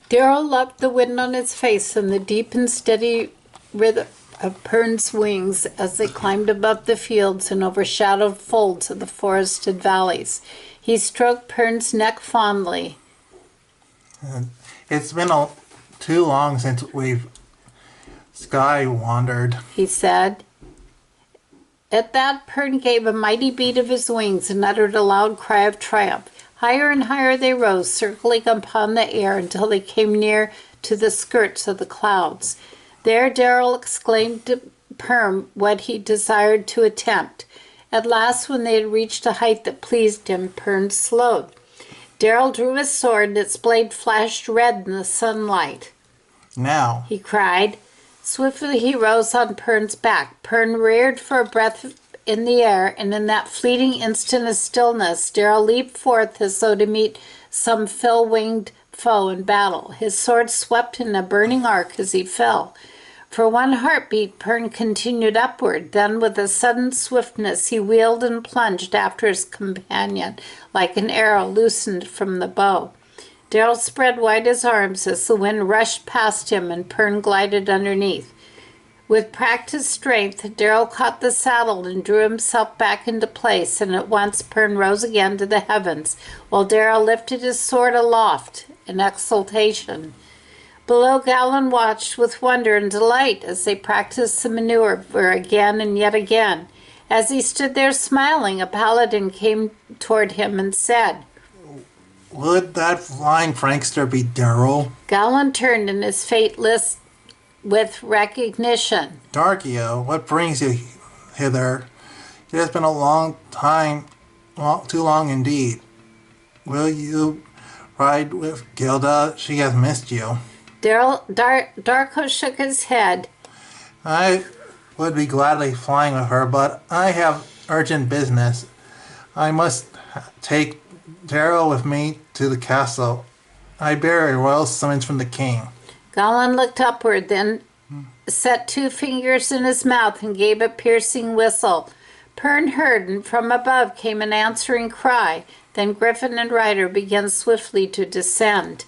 Darrell loved the wind on his face and the deep and steady rhythm of Pern's wings as they climbed above the fields and overshadowed folds of the forested valleys. He stroked Pern's neck fondly. It's been too long since we've sky wandered, He said. At that, Pern gave a mighty beat of his wings and uttered a loud cry of triumph. Higher and higher they rose, circling upon the air until they came near to the skirts of the clouds. There Darrell exclaimed to Pern what he desired to attempt. At last, when they had reached a height that pleased him, Pern slowed. Darrell drew his sword, and its blade flashed red in the sunlight. "Now," he cried. Swiftly he rose on Pern's back. Pern reared for a breath in the air, and in that fleeting instant of stillness, Darrell leaped forth as though to meet some fell-winged foe in battle. His sword swept in a burning arc as he fell. For one heartbeat, Pern continued upward. Then, with a sudden swiftness, he wheeled and plunged after his companion, like an arrow loosened from the bow. Darrell spread wide his arms as the wind rushed past him, and Pern glided underneath. With practiced strength, Darrell caught the saddle and drew himself back into place, and at once Pern rose again to the heavens, while Darrell lifted his sword aloft in exultation. Below, Gallon watched with wonder and delight as they practiced the maneuver again and yet again. As he stood there smiling, a paladin came toward him and said, "Would that flying prankster be Darrell?" Gallon turned, and his face lit with recognition. "Darkio, what brings you hither? It has been a long time, too long indeed. Will you ride with Gilda? She has missed you." Darko shook his head. "I would be gladly flying with her, but I have urgent business. I must take Darrell with me to the castle. I bear a royal summons from the king." Gallon looked upward, then set two fingers in his mouth and gave a piercing whistle. Pern heard, and from above came an answering cry. Then Griffin and Ryder began swiftly to descend.